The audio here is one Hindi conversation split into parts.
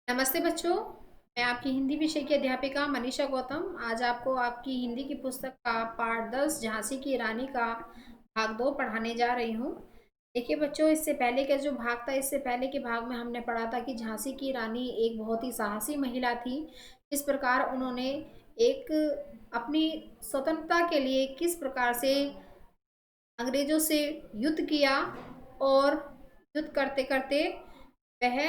नमस्ते बच्चों। मैं आपकी हिंदी विषय की अध्यापिका मनीषा गौतम आज आपको आपकी हिंदी की पुस्तक का पाठ 10 झांसी की रानी का भाग 2 पढ़ाने जा रही हूँ। देखिए बच्चों, इससे पहले का जो भाग था, इससे पहले के भाग में हमने पढ़ा था कि झांसी की रानी एक बहुत ही साहसी महिला थी। इस प्रकार उन्होंने एक अपनी स्वतंत्रता के लिए किस प्रकार से अंग्रेजों से युद्ध किया और युद्ध करते करते वह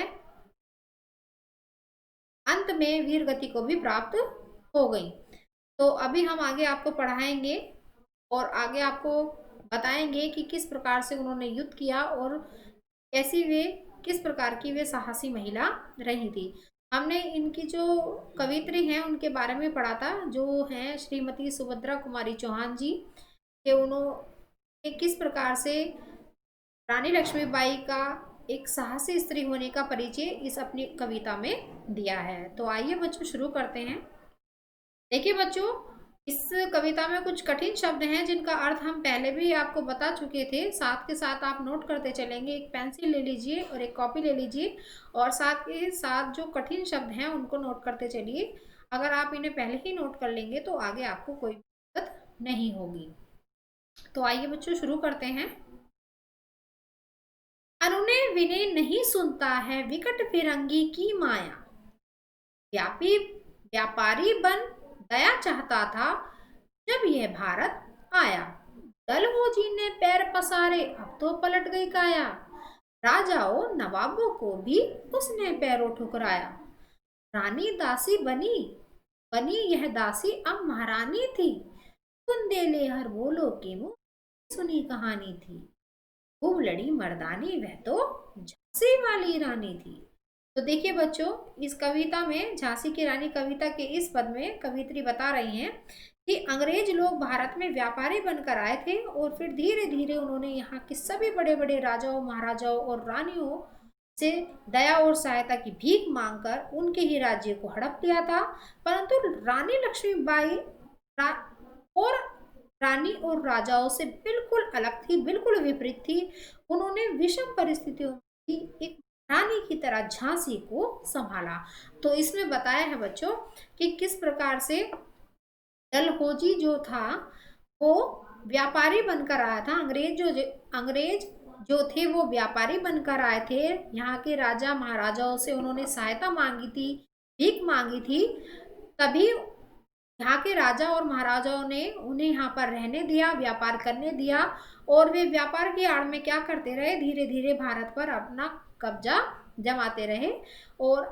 अंत में वीर गति को भी प्राप्त हो गई। तो अभी हम आगे आपको पढ़ाएंगे और आगे आपको बताएंगे कि किस प्रकार से उन्होंने युद्ध किया और कैसी वे किस प्रकार की वे साहसी महिला रही थी। हमने इनकी जो कवित्री हैं उनके बारे में पढ़ा था, जो हैं श्रीमती सुभद्रा कुमारी चौहान जी, कि उन्होंने किस प्रकार से रानी लक्ष्मीबाई का एक साहसी स्त्री होने का परिचय इस अपनी कविता में दिया है। तो आइए बच्चों शुरू करते हैं। देखिए बच्चों, इस कविता में कुछ कठिन शब्द हैं जिनका अर्थ हम पहले भी आपको बता चुके थे। साथ के साथ आप नोट करते चलेंगे। एक पेंसिल ले लीजिए और एक कॉपी ले लीजिए और साथ के साथ जो कठिन शब्द हैं उनको नोट करते चलिए। अगर आप इन्हें पहले ही नोट कर लेंगे तो आगे आपको कोई दिक्कत नहीं होगी। तो आइए बच्चों शुरू करते हैं। अरुणे विनय नहीं सुनता है विकट फिरंगी की माया, व्यापी व्यापारी बन दया चाहता था जब यह भारत आया। डलहौजी ने पैर पसारे अब तो पलट गई काया, राजाओं नवाबों को भी उसने पैरों ठुकराया। रानी दासी बनी बनी यह दासी अब महारानी थी, कुंदेले हर बोलो के मुंह सुनी कहानी थी। खूब लड़ी मर्दानी वह तो झांसी वाली रानी थी। तो देखिए बच्चों, इस कविता में झांसी की रानी कविता के इस पद में कवित्री बता रही हैं कि अंग्रेज लोग भारत में व्यापारी बनकर आए थे और फिर धीरे धीरे उन्होंने यहाँ के सभी बड़े बड़े राजाओं महाराजाओं और रानियों से दया और सहायता की भीख मांगकर उनके ही राज्य को हड़प लिया था। परंतु रानी लक्ष्मीबाई रा, और रानी और राजाओं से बिल्कुल अलग थी, बिल्कुल विपरीत थी। उन्होंने विषम परिस्थितियों में एक रानी की तरह झांसी को संभाला। तो इसमें बताया है बच्चों कि किस प्रकार से डलहौजी जो था वो व्यापारी बनकर आया था। अंग्रेज जो थे वो व्यापारी बनकर आए थे। यहाँ के राजा महाराजाओं से उन्होंने सहायता मांगी थी, भीख मांगी थी। तभी यहाँ के राजा और महाराजाओं ने उन्हें यहाँ पर रहने दिया, व्यापार करने दिया और वे व्यापार की आड़ में क्या करते रहे, धीरे धीरे भारत पर अपना कब्जा जमाते रहे और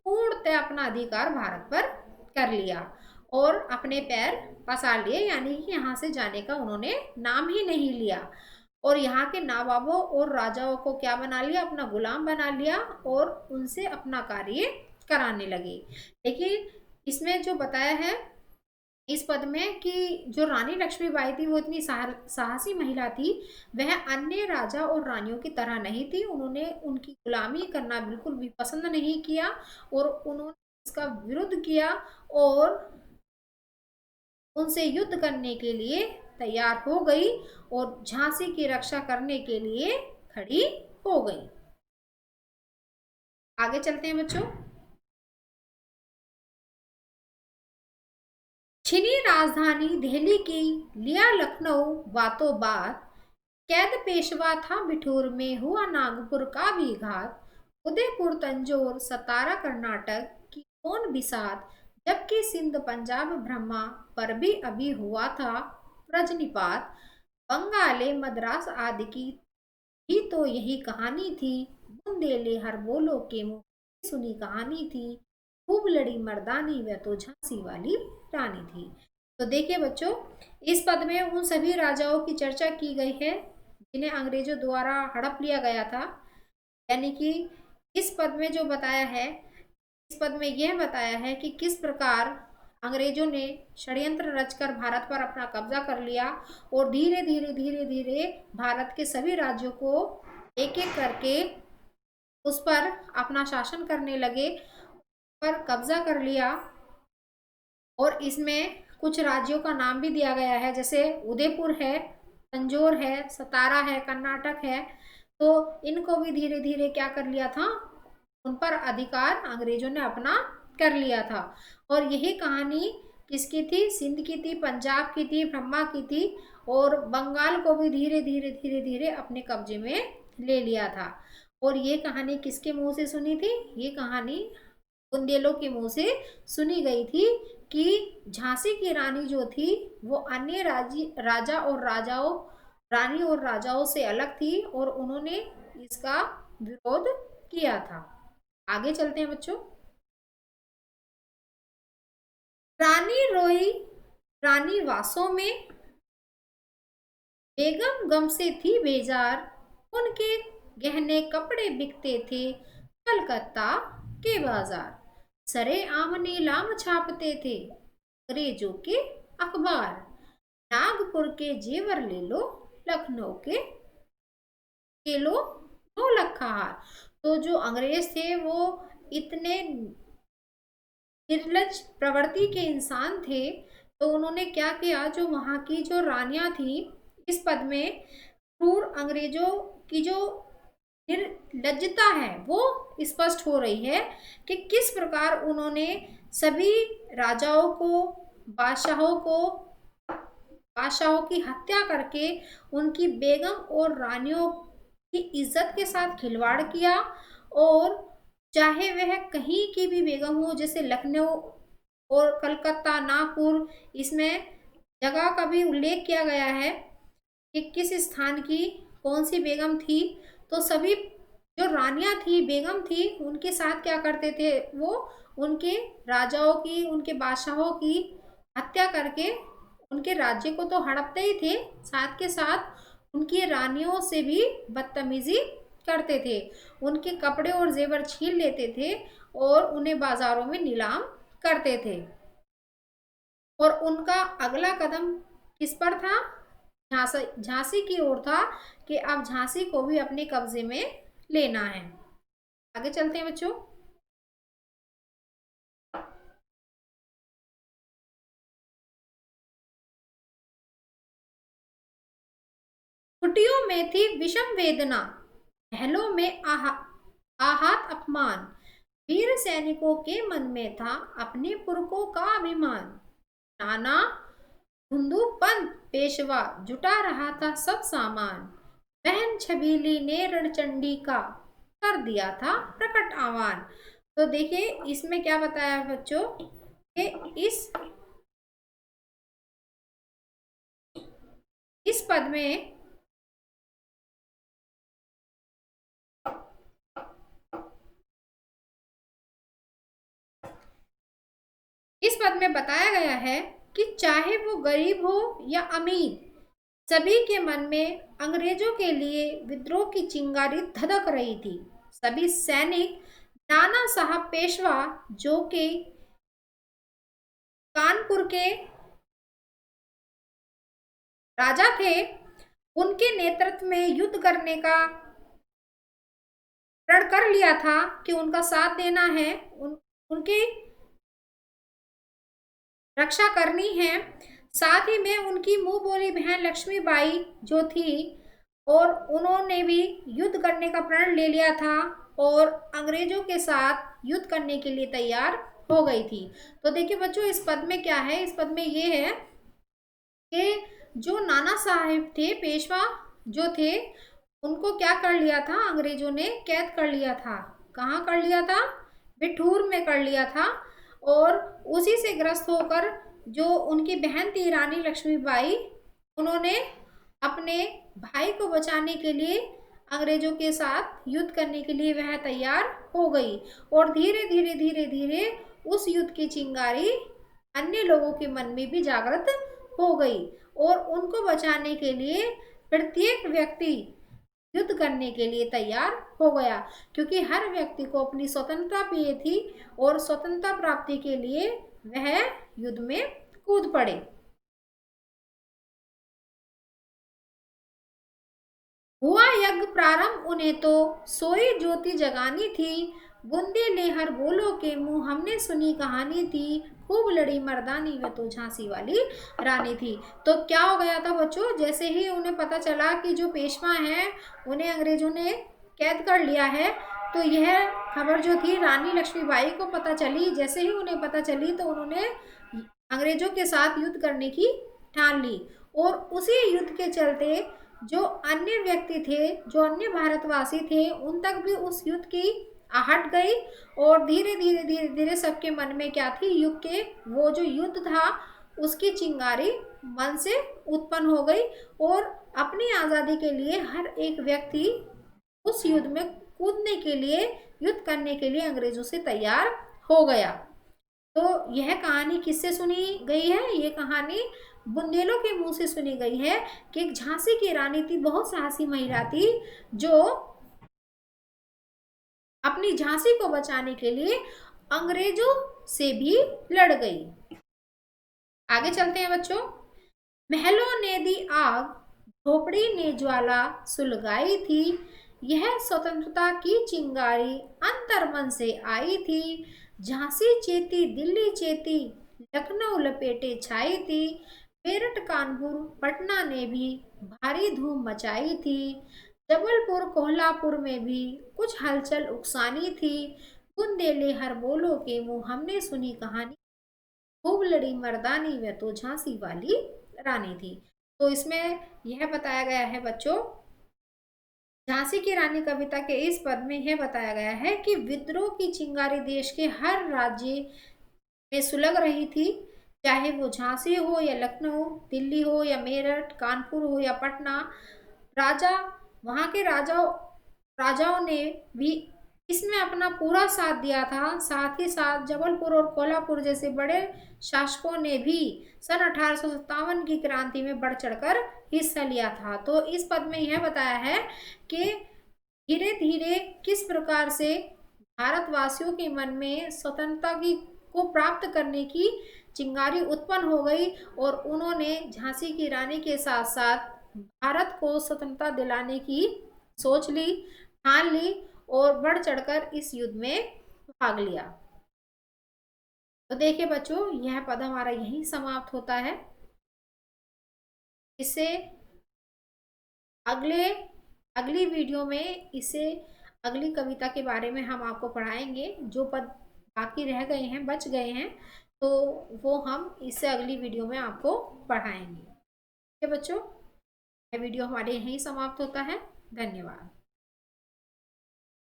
पूर्णतः अपना अधिकार भारत पर कर लिया और अपने पैर पसार लिए, यानी कि यहाँ से जाने का उन्होंने नाम ही नहीं लिया। और यहाँ के नवाबों और राजाओं को क्या बना लिया, अपना गुलाम बना लिया और उनसे अपना कार्य कराने लगे। लेकिन इसमें जो बताया है इस पद में कि जो रानी लक्ष्मीबाई थी वो इतनी साहसी महिला थी, वह अन्य राजा और रानियों की तरह नहीं थी। उन्होंने उनकी गुलामी करना बिल्कुल भी पसंद नहीं किया और उन्होंने इसका विरोध किया और उनसे युद्ध करने के लिए तैयार हो गई और झांसी की रक्षा करने के लिए खड़ी हो गई। आगे चलते हैं बच्चों। छिनी राजधानी दिल्ली की, लिया लखनऊ बातों बात, कैद पेशवा था बिठूर में, हुआ नागपुर का भी घात, उदयपुर तंजौर सतारा कर्नाटक की कौन बिसात, जबकि सिंध पंजाब ब्रह्मा पर भी अभी हुआ था रजनीपात, बंगाले मद्रास आदि की भी तो यही कहानी थी, बुंदेले हर बोलो के मुंह सुनी कहानी थी, खूब लड़ी मर्दानी वह तो झांसी वाली रानी थी। तो देखिए बच्चों, इस पद में उन सभी राजाओं की चर्चा की गई है जिन्हें अंग्रेजों द्वारा हड़प लिया गया था। यानी कि इस पद में जो बताया है, इस पद में यह बताया है कि किस प्रकार अंग्रेजों ने षड्यंत्र रचकर भारत पर अपना कब्जा कर लिया और धीरे धीरे भारत के सभी राज्यों को एक एक करके उस पर अपना शासन करने लगे, पर कब्जा कर लिया। और इसमें कुछ राज्यों का नाम भी दिया गया है, जैसे उदयपुर है, तंजौर है, सतारा है, कर्नाटक है। तो इनको भी धीरे धीरे क्या कर लिया था, उन पर अधिकार अंग्रेजों ने अपना कर लिया था। और यही कहानी किसकी थी? सिंध की थी, पंजाब की थी, ब्रह्मा की थी, और बंगाल को भी धीरे धीरे धीरे धीरे अपने कब्जे में ले लिया था। और ये कहानी किसके मुंह से सुनी थी? ये कहानी बुंदेलों के मुंह से सुनी गई थी कि झांसी की रानी जो थी वो अन्य राजा और राजाओं, रानी और राजाओं से अलग थी और उन्होंने इसका विरोध किया था। आगे चलते हैं बच्चों। रानी रोई रानी वासों में, बेगम गम से थी बेजार, उनके गहने कपड़े बिकते थे कलकत्ता के बाजार। सरे आम नीलाम छापते थे अंग्रेजों के अखबार, नागपुर के जेवर ले लो, लखनऊ के लो 9 लखा हार। तो जो अंग्रेज थे वो इतने निर्लज प्रवृत्ति के इंसान थे, तो उन्होंने क्या किया, जो वहां की जो रानियां थी, इस पद में क्रूर अंग्रेजों की जो निर्लजता है वो स्पष्ट हो रही है कि किस प्रकार उन्होंने सभी राजाओं को, बादशाहों की हत्या करके उनकी बेगम और रानियों की इज्जत के साथ खिलवाड़ किया। और चाहे वह कहीं की भी बेगम हो, जैसे लखनऊ और कलकत्ता, नागपुर, इसमें जगह का भी उल्लेख किया गया है कि किस स्थान की कौन सी बेगम थी। तो सभी जो रानियां थी, बेगम थी, उनके साथ क्या करते थे, वो उनके राजाओं की, उनके बादशाहों की हत्या करके उनके राज्य को तो हड़पते ही थे, साथ के साथ उनकी रानियों से भी बदतमीजी करते थे, उनके कपड़े और जेवर छीन लेते थे और उन्हें बाजारों में नीलाम करते थे। और उनका अगला कदम किस पर था? झांसी की ओर था कि अब झांसी को भी अपने कब्जे में लेना है। आगे चलते हैं बच्चों। कुटियों में थी विषम वेदना, महलों में आहत अपमान, वीर सैनिकों के मन में था अपने पुरखों का अभिमान। नाना धुंधु पंत पेशवा जुटा रहा था सब सामान, बहन छबीली ने रणचंडी का कर दिया था प्रकट आह्वान। तो देखिए इसमें क्या बताया बच्चों कि इस पद में बताया गया है कि चाहे वो गरीब हो या अमीर, सभी के मन में अंग्रेजों के लिए विद्रोह की चिंगारी धधक रही थी। सभी सैनिक नाना साहब पेशवा जो कि कानपुर के राजा थे, उनके नेतृत्व में युद्ध करने का प्रण कर लिया था कि उनका साथ देना है, उनकी रक्षा करनी है। साथ ही में उनकी मुंह बोली बहन लक्ष्मीबाई जो थी, और उन्होंने भी युद्ध करने का प्रण ले लिया था और अंग्रेजों के साथ युद्ध करने के लिए तैयार हो गई थी। तो देखिए बच्चों इस पद में क्या है, इस पद में ये है कि जो नाना साहेब थे, पेशवा जो थे, उनको क्या कर लिया था, अंग्रेजों ने कैद कर लिया था। कहाँ कर लिया था? बिठूर में कर लिया था। और उसी से ग्रस्त होकर जो उनकी बहन थी रानी लक्ष्मीबाई, उन्होंने अपने भाई को बचाने के लिए अंग्रेजों के साथ युद्ध करने के लिए वह तैयार हो गई। और धीरे धीरे धीरे धीरे उस युद्ध की चिंगारी अन्य लोगों के मन में भी जागृत हो गई और उनको बचाने के लिए प्रत्येक व्यक्ति युद्ध करने के लिए तैयार हो गया, क्योंकि हर व्यक्ति को अपनी स्वतंत्रता प्रिय थी और स्वतंत्रता प्राप्ति के लिए वह युद्ध में कूद पड़े। हुआ यज्ञ प्रारंभ उन्हें तो सोई ज्योति जगानी थी, बूंदे लेहर बोलो के मुंह हमने सुनी कहानी थी, खूब लड़ी मर्दानी वह तो झांसी वाली रानी थी। तो क्या हो गया था बच्चों, जैसे ही उन्हें पता चला कि जो पेशवा हैं उन्हें अंग्रेजों ने कैद कर लिया है, तो यह खबर जो थी रानी लक्ष्मीबाई को पता चली। जैसे ही उन्हें पता चली तो उन्होंने अंग्रेजों के साथ युद्ध करने की ठान ली, और उसी युद्ध के चलते जो अन्य व्यक्ति थे, जो अन्य भारतवासी थे, उन तक भी उस युद्ध की आहट गई, और धीरे धीरे धीरे धीरे सबके मन में क्या थी, युद्ध के वो जो युद्ध था उसकी चिंगारी मन से उत्पन्न हो गई, और अपनी आज़ादी के लिए हर एक व्यक्ति उस युद्ध में कूदने के लिए, युद्ध करने के लिए अंग्रेजों से तैयार हो गया। तो यह कहानी किससे सुनी गई है? ये कहानी बुंदेलों के मुंह से सुनी गई है कि एक झांसी की रानी थी, बहुत साहसी महिला थी, जो अपनी झांसी को बचाने के लिए अंग्रेजों से भी लड़ गई। आगे चलते हैं बच्चों। महलों ने दी आग, झोपड़ी ने ज्वाला सुलगाई थी, यह स्वतंत्रता की चिंगारी अंतर्मन से आई थी। झांसी चेती, दिल्ली चेती, लखनऊ लपेटे छाई थी, मेरठ कानपुर पटना ने भी भारी धूम मचाई थी। जबलपुर कोल्हापुर में भी कुछ हलचल उकसानी थी। बुंदेले हर बोलो के मुंह हमने सुनी कहानी, खूब लड़ी मर्दानी में तो झांसी वाली रानी थी। तो इसमें यह बताया गया है बच्चों, झांसी की रानी कविता के इस पद में यह बताया गया है कि विद्रोह की चिंगारी देश के हर राज्य में सुलग रही थी, चाहे वो झांसी हो या लखनऊ, दिल्ली हो या मेरठ, कानपुर हो या पटना। राजा, वहां के राजाओं ने भी इसमें अपना पूरा साथ दिया था। साथ ही साथ जबलपुर और कोल्हापुर जैसे बड़े शासकों ने भी सन 1857 की क्रांति में बढ़ चढ़कर हिस्सा लिया था। तो इस पद में यह बताया है कि धीरे धीरे किस प्रकार से भारतवासियों के मन में स्वतंत्रता की को प्राप्त करने की चिंगारी उत्पन्न हो गई, और उन्होंने झांसी की रानी के साथ साथ भारत को स्वतंत्रता दिलाने की सोच ली, ठान ली, और बढ़ चढ़कर इस युद्ध में भाग लिया। तो देखिए बच्चों, यह पद हमारा यहीं समाप्त होता है। इसे अगली वीडियो में अगली कविता के बारे में हम आपको पढ़ाएंगे। जो पद बाकी रह गए हैं, बच गए हैं, तो वो हम इससे अगली वीडियो में आपको पढ़ाएंगे। ठीक है बच्चों, यह वीडियो हमारे यहीं समाप्त होता है। धन्यवाद।